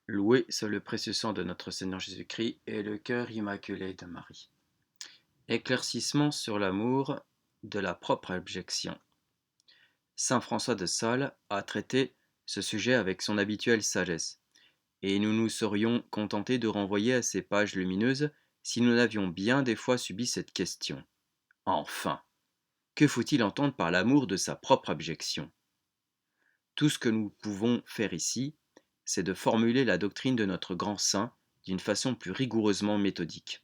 Loué soit le précieux sang de notre Seigneur Jésus-Christ et le cœur immaculé de Marie. Éclaircissement sur l'amour de la propre abjection. Saint François de Sales a traité ce sujet avec son habituelle sagesse, et nous nous serions contentés de renvoyer à ces pages lumineuses si nous n'avions bien des fois subi cette question. Enfin, que faut-il entendre par l'amour de sa propre abjection? Tout ce que nous pouvons faire ici, c'est de formuler la doctrine de notre grand saint d'une façon plus rigoureusement méthodique.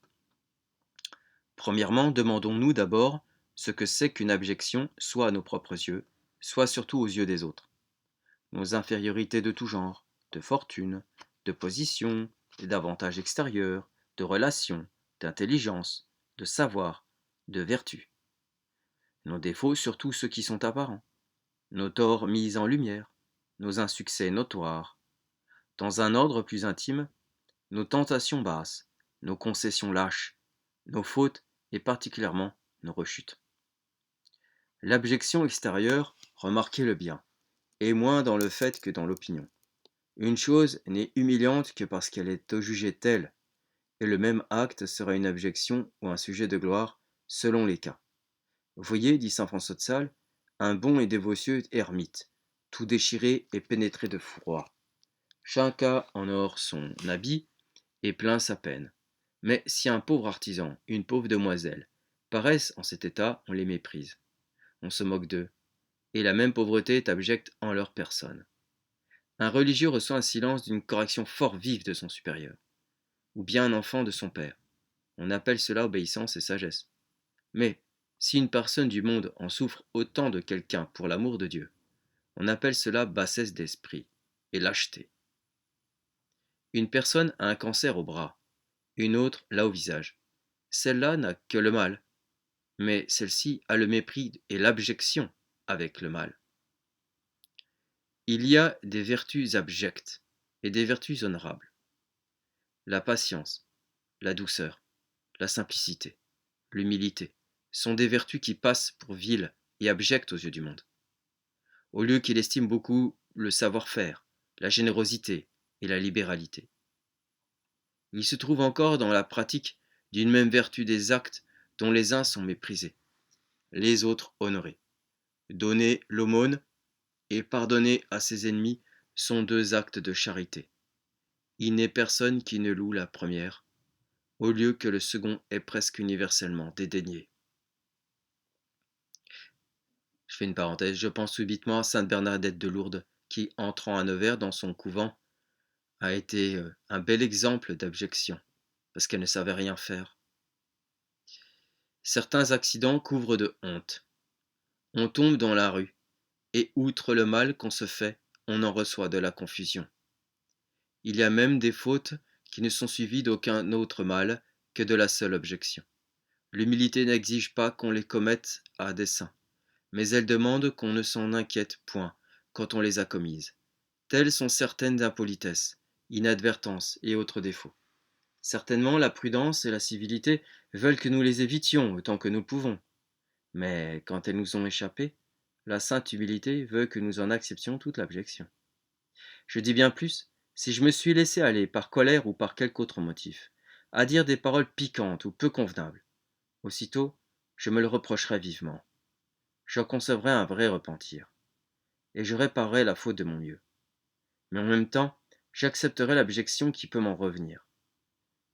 Premièrement, demandons-nous d'abord ce que c'est qu'une abjection, soit à nos propres yeux, soit surtout aux yeux des autres. Nos infériorités de tout genre, de fortune, de position, d'avantages extérieurs, de relations, d'intelligence, de savoir, de vertu. Nos défauts, surtout ceux qui sont apparents, nos torts mis en lumière, nos insuccès notoires. Dans un ordre plus intime, nos tentations basses, nos concessions lâches, nos fautes et particulièrement nos rechutes. L'abjection extérieure, remarquez-le bien, est moins dans le fait que dans l'opinion. Une chose n'est humiliante que parce qu'elle est jugée telle, et le même acte sera une abjection ou un sujet de gloire selon les cas. Voyez, dit saint François de Sales, un bon et dévotieux ermite, tout déchiré et pénétré de froid. Chacun en or son habit et plaint sa peine. Mais si un pauvre artisan, une pauvre demoiselle, paraissent en cet état, on les méprise. On se moque d'eux, et la même pauvreté est abjecte en leur personne. Un religieux reçoit un silence d'une correction fort vive de son supérieur, ou bien un enfant de son père. On appelle cela obéissance et sagesse. Mais si une personne du monde en souffre autant de quelqu'un pour l'amour de Dieu, on appelle cela bassesse d'esprit et lâcheté. Une personne a un cancer au bras, une autre l'a au visage. Celle-là n'a que le mal, mais celle-ci a le mépris et l'abjection avec le mal. Il y a des vertus abjectes et des vertus honorables. La patience, la douceur, la simplicité, l'humilité sont des vertus qui passent pour viles et abjectes aux yeux du monde. Au lieu qu'il estime beaucoup le savoir-faire, la générosité et la libéralité. Il se trouve encore dans la pratique d'une même vertu des actes dont les uns sont méprisés, les autres honorés. Donner l'aumône et pardonner à ses ennemis sont deux actes de charité. Il n'est personne qui ne loue la première, au lieu que le second est presque universellement dédaigné. Je fais une parenthèse, je pense subitement à sainte Bernadette de Lourdes, qui, entrant à Nevers dans son couvent, a été un bel exemple d'abjection, parce qu'elle ne savait rien faire. Certains accidents couvrent de honte. On tombe dans la rue, et outre le mal qu'on se fait, on en reçoit de la confusion. Il y a même des fautes qui ne sont suivies d'aucun autre mal que de la seule objection. L'humilité n'exige pas qu'on les commette à dessein, mais elle demande qu'on ne s'en inquiète point quand on les a commises. Telles sont certaines impolitesses, inadvertances et autres défauts. Certainement la prudence et la civilité veulent que nous les évitions autant que nous pouvons. Mais quand elles nous ont échappé, la sainte humilité veut que nous en acceptions toute l'abjection. Je dis bien plus, si je me suis laissé aller par colère ou par quelque autre motif, à dire des paroles piquantes ou peu convenables, aussitôt je me le reprocherai vivement. J'en conserverai un vrai repentir, et je réparerai la faute de mon mieux. Mais en même temps, j'accepterai l'abjection qui peut m'en revenir.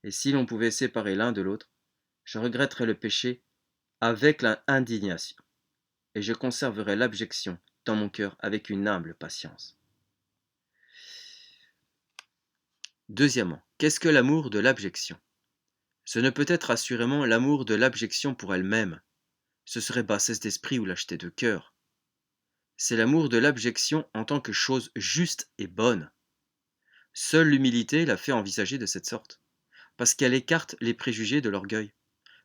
Et si l'on pouvait séparer l'un de l'autre, je regretterais le péché avec l'indignation, et je conserverai l'abjection dans mon cœur avec une humble patience. Deuxièmement, qu'est-ce que l'amour de l'abjection? Ce ne peut être assurément l'amour de l'abjection pour elle-même. Ce serait bassesse d'esprit ou lâcheté de cœur. C'est l'amour de l'abjection en tant que chose juste et bonne. Seule l'humilité la fait envisager de cette sorte, parce qu'elle écarte les préjugés de l'orgueil.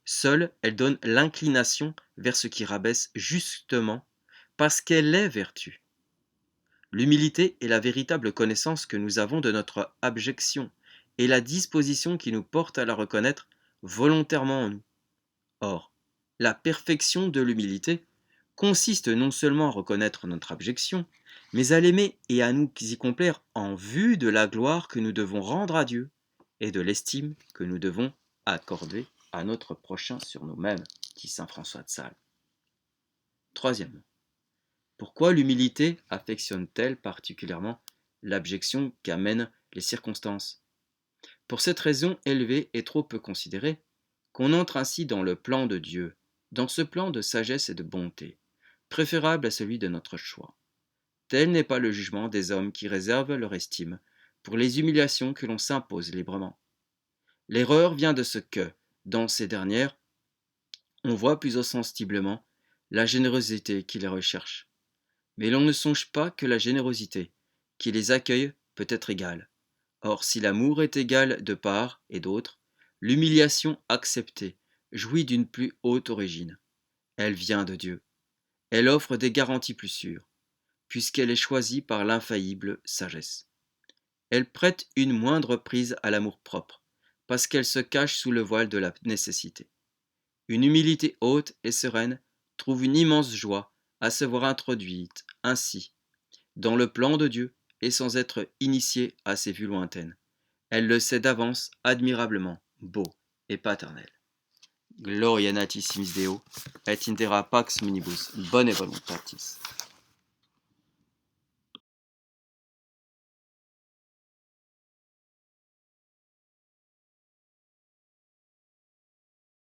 Seule, elle donne l'inclination vers ce qui rabaisse justement, parce qu'elle est vertu. L'humilité est la véritable connaissance que nous avons de notre abjection, et la disposition qui nous porte à la reconnaître volontairement en nous. Or, la perfection de l'humilité consiste non seulement à reconnaître notre abjection, mais à l'aimer et à nous y complaire en vue de la gloire que nous devons rendre à Dieu et de l'estime que nous devons accorder à notre prochain sur nous-mêmes, dit saint François de Sales. Troisièmement, pourquoi l'humilité affectionne-t-elle particulièrement l'abjection qu'amènent les circonstances? Pour cette raison élevée et trop peu considérée, qu'on entre ainsi dans le plan de Dieu, dans ce plan de sagesse et de bonté, préférable à celui de notre choix. Tel n'est pas le jugement des hommes qui réservent leur estime pour les humiliations que l'on s'impose librement. L'erreur vient de ce que, dans ces dernières, on voit plus ostensiblement la générosité qui les recherche. Mais l'on ne songe pas que la générosité qui les accueille peut être égale. Or, si l'amour est égal de part et d'autre, l'humiliation acceptée jouit d'une plus haute origine. Elle vient de Dieu. Elle offre des garanties plus sûres, puisqu'elle est choisie par l'infaillible sagesse. Elle prête une moindre prise à l'amour-propre, parce qu'elle se cache sous le voile de la nécessité. Une humilité haute et sereine trouve une immense joie à se voir introduite ainsi dans le plan de Dieu et sans être initiée à ses vues lointaines. Elle le sait d'avance admirablement beau et paternel. Gloria natissimis Deo, et intera pax minibus, bonne voluntatis.